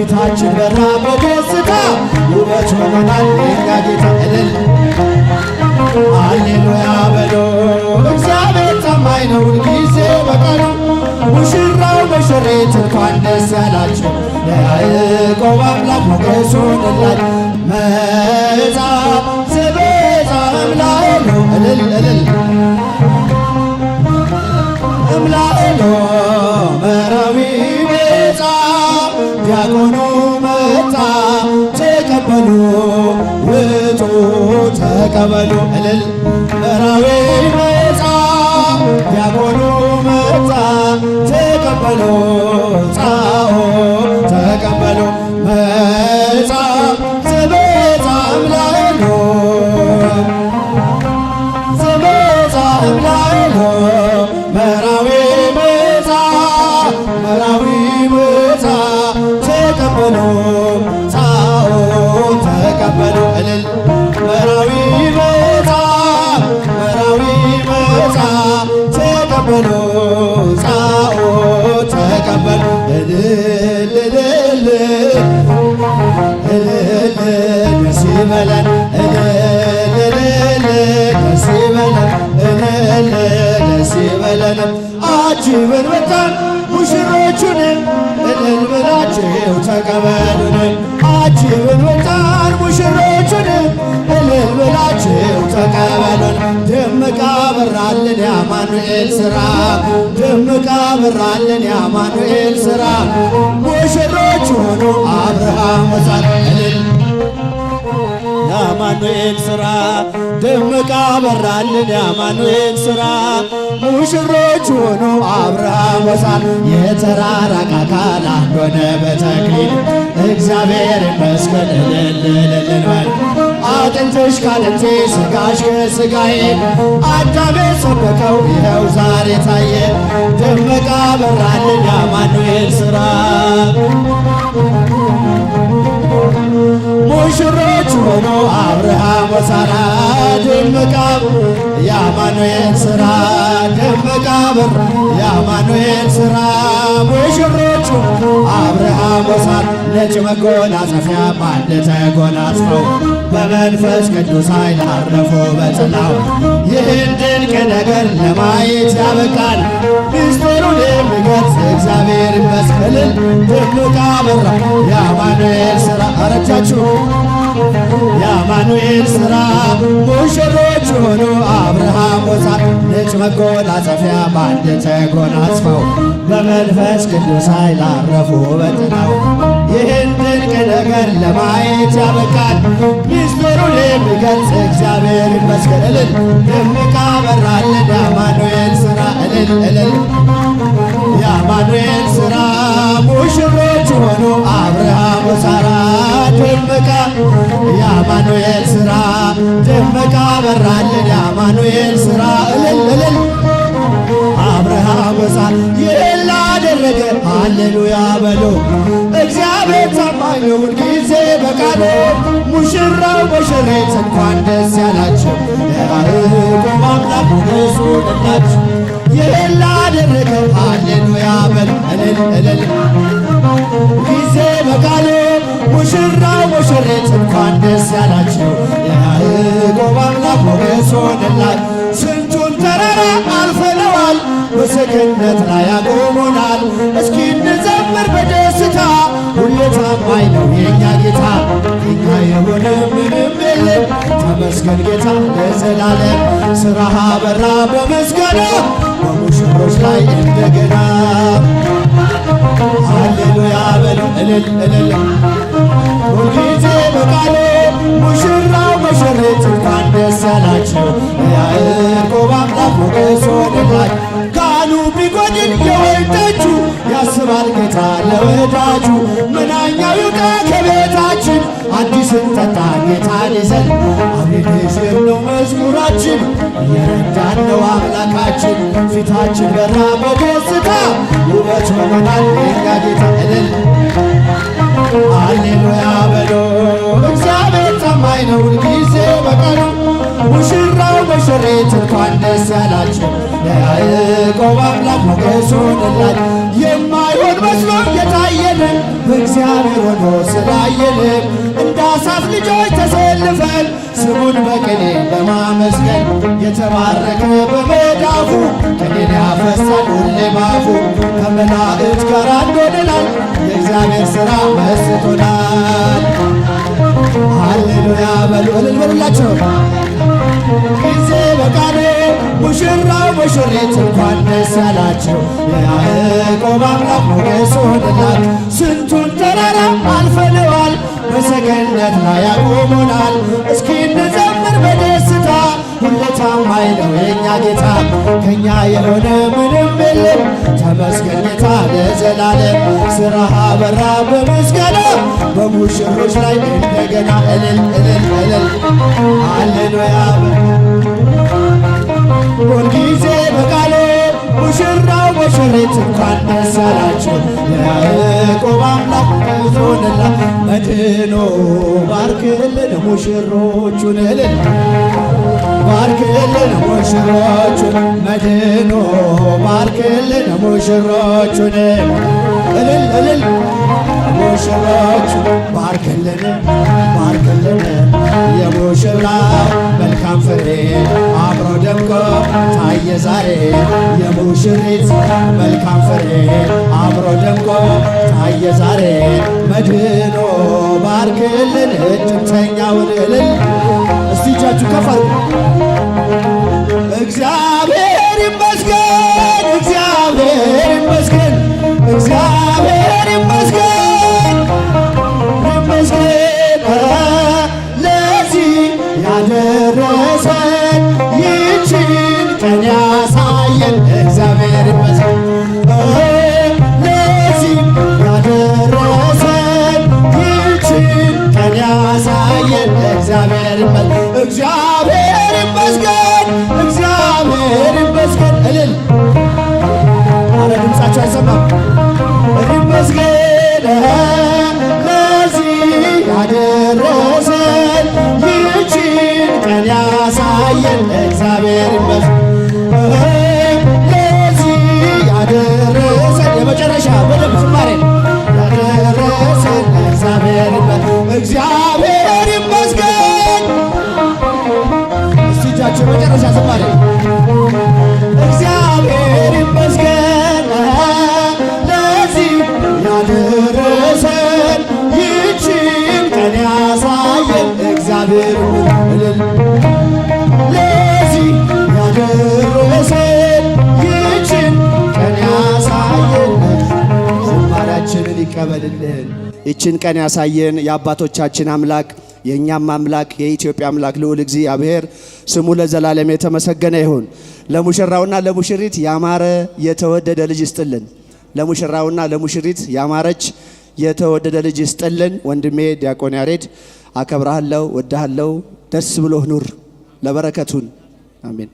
ፊታችን በራ በደስታ ውበት ሆኖናል የኛ ጌታ እልል ሃሌሉያ በሎ እግዚአብሔር ታማኝ ነው ሁልጊዜ በቀኑ ሙሽራው ሙሽሪት እንኳን ደስ ያላቸው ለያዕቆብ አምላክ ሞገስ ሆነላቸው መጻ ዘቤዛ እምላኤሎ እልል እልል እምላኤሎ መራዊ ቤዛ ዲያቆኑ መጣ ተቀበሉ ውጡ ተቀበሉ እልል መራዊ መጣ ዲያቆኑ መጣ ተቀበሉ ጻኦ ተቀበሉ መጣ ዘቤዛ እምላኤሎ ዘቤዛ እምላኤሎ መራዊ መጣ መራዊ መጣ ተቀበሉ ጻኦ ተቀበሉ እልል መራዊ መጣ መራዊ መጣ ተቀበሉ ጻኦ ተቀበሉ እልል እልል እልል ደስ ይበለን እልል እልል ደስ ይበለን እልል ደስ ይበለን አጅበን መጣን ሙሽሮቹን እልል ብላችሁ ተቀበሉን አጅበን መጣን ሙሽሮቹን እልል ብላችሁ ተቀበሉን ደምቃ በራልን የአማኑኤል ሥራ ደምቃ በራልን የአማኑኤል ሥራ ሙሽሮች ሆኑ አብርሃም ወሳት እልል የአማኑኤል ሥራ ደምቃ በራልን የአማኑኤል ሥራ ሙሽሮች ሆኑ አብርሃም ወሳት የተራራቀ አካል አንድ ሆነ በተክሊል እግዚአብሔር ይመስገን እልል እልል በል አጥንትሽ ካጥንቴ ሥጋሽ ከሥጋዬ አዳም ሰበከው ይኸው ዛሬ ታየ ደምቃ በራልን የአማኑኤል ሥራ ሙሽሮች ሆኖ አብርሃም ወሳራ ደምቃ የአማኑኤል ሥራ ደምቃ በር የአማኑኤል ሥራ ሙሽሮቹ አብርሃም ወሳራ ነጭ መጎናጸፊያ በአንድ ተጎናጽፈው በመንፈስ ቅዱስ ኃይል አረፉ በጥላው ይህን ድንቅ ነገር ለማየት ያበቃል ምስጢሩን የሚገልጽ እግዚአብሔር ይመስገን ደምቃ በራ የአማኑኤል ሥራ አረጃችሁ የአማኑኤል ሥራ ሙሽሮች ሆኑ አብርሃም ወሳት ነጭ መጎናጸፊያ በአንድ ተጎናጽፈው በመንፈስ ቅዱስ ኃይል አረፉ በጥላው ይህን ድንቅ ነገር ለማየት ያበቃል ምስጢሩን የሚገልጽ እግዚአብሔር ይመስገን እልል ደምቃ በራልን የአማኑኤል ሥራ እልል እልል የአማኑኤል ሥራ ሙሽሮች ሆኑ አብርሃም ወሳራ ደምቃ የአማኑኤል ሥራ ደምቃ በራልን የአማኑኤል ሥራ እልል እልል አብርሃም ወሳት ይህን ላደረገ ሃሌሉያ በሉ እግዚአብሔር ታማኝ ነው ሁልጊዜ በቃሉ ሙሽራው ሙሽሪት እንኳን ደስ ያላቸው የያዕቆብ አምላክ ሞገስ ሆነላቸው ይህን ላደረገ ሃሌሉያ በሉ እልል እልል ጊዜ በቃሉ ሙሽራው ሙሽሪት እንኳን ደስ ያላቸው የያዕቆብ አምላክ ሞገስ ሆነላቸው ስንቱን ተራራ አልፈነዋል በሰገነት ላይ ያቆሙናል እስኪ እንዘምር በደስታ ሁሌ ታማኝ ነው የኛ ጌታ የኛ የሆነ ምንም የለም ተመስገን ጌታ ለዘላለም ሥራህ በራ በምስጋና በሙሽሮች ላይ እንደገና ሃሌሉያ በሉ እልል እልል ሁልጊዜ በቃሉ ሙሽራው ሙሽሪት እንኳን ደስ ያላቸው የያዕቆብ አምላክ ሞገስ ሆነላቸው ካህኑ ቢጎድል የወይን ጠጁ ያስባል ጌታ ለወዳጁ ምናኛው ይውጣ ከቤታችን አዲስን ጠጣ ጌታን ይዘን አቤኔዘር ነው መዝሙራችን እየረዳን ነው አምላካችን ፊታችን በራ በደስታ ውበት ሆኖናል የኛ ጌታ እልል ሃሌሉያ በሎ እግዚአብሔር ታማኝ ነው ሁልጊዜ በቀኑ ሙሽራው ሙሽሪት እንኳን ደስ ያላቸው የያዕቆብ አምላክ ሞገስ ሆነላቸው የማይሆን መስሎ የታየን በእግዚአብሔር እግዚአብሔር ሆኖ ስላየንም እንደ አሳፍ ልጆች ተሰልፈን ስሙን በቅኔ በማመስገን የተባረከ በመዳፉ ቅኔን ያፈሳል ሁሌ ባፉ ከመላእክት ጋር አንድ ሆነናል የእግዚአብሔር ሥራ መስቶናል። ሃሌሉያ በሉ እልል በሉላቸው። ጊዜ በቃል ሙሽራው ሙሽሪት እንኳን ደስ ያላቸው የያዕቆብ አምላክ ሞገስ ሆነናል። ስንቱን ተራራ አልፈነዋል በሰገነት ላይ ያቆሙናል። እስኪ እንዘምር በደስታ ሁሌ ታማኝ ነው የእኛ ጌታ ከእኛ የሆነ ምንም የለም ተመስገን ጌታ ለዘላለም። ሥራህ አበራ በምስጋና በሙሽሮች ላይ እንደገና እልል እልል እልል ሃሌሉያ ሁልጊዜ በቃሉ ሙሽራው ሙሽሪት እንኳን ደስ ያላችሁ የያዕቆብ አምላክ ሆነላ መድኖ ባርክልን ሙሽሮቹን እልል ባርክልን ሙሽሮቹን መድኖ ባርክልን ሙሽሮቹን እልል እልል ሙሽሮቹ ባርክልን ባርክልን የሙሽራው መልካም ፍሬ አብሮ ደምቆ ታየ ዛሬ የሙሽሪት መልካም ፍሬ አብሮ ደምቆ ታየ ዛሬ መድኖ ባርክልን እጅግተኛውን እልል እስቲ እጃችሁ ከፍ አድርጉ። እግዚአብሔር ይመስገን እግዚአብሔር ይመስገን እግዚአብሔር ይመስገን ይመስገን ለዚህ ያደረሰን ይህችን ቀን ያሳየን እግዚአብሔር ይመስገን ለዚህ ያደረሰን ይህችን ቀን ያሳየን እግዚአብሔር ይመስገን እግዚአብሔር ይመስገን እግዚአብሔር ይመስገን እልል አረ ድምፃቸው አይሰማም ይመስገን ለዚህ ያደረሰን ይህችን ቀን ያሳየን እግዚአብሔር ይመስገን ለዚህ ያደረሰን የመጨረሻ በደንብ ዝማሬ ያደረሰን እግዚአብሔር ይመስገን እግዚአብሔር ይመስገን እስቲ እጃችሁ መጨረሻ ዝማሬ እግዚአብሔር ይመስገን ለዚህ ያደረሰን ይህችን ቀን ያሳየን እግዚአብሔር እልል ለዚህ ያደረሰን ይህችን ቀን ያሳየን ዝማሬያችንን ይቀበልልን። ይህችን ቀን ያሳየን የአባቶቻችን አምላክ የእኛም አምላክ የኢትዮጵያ አምላክ ልዑል እግዚአብሔር ስሙ ለዘላለም የተመሰገነ ይሁን። ለሙሽራውና ለሙሽሪት ያማረ የተወደደ ልጅ ይስጥልን። ለሙሽራውና ለሙሽሪት ያማረች የተወደደ ልጅ ይስጥልን። ወንድሜ ዲያቆን ያሬድ አከብርሃለሁ፣ ወድሃለሁ። ደስ ብሎህ ኑር። ለበረከቱን አሜን።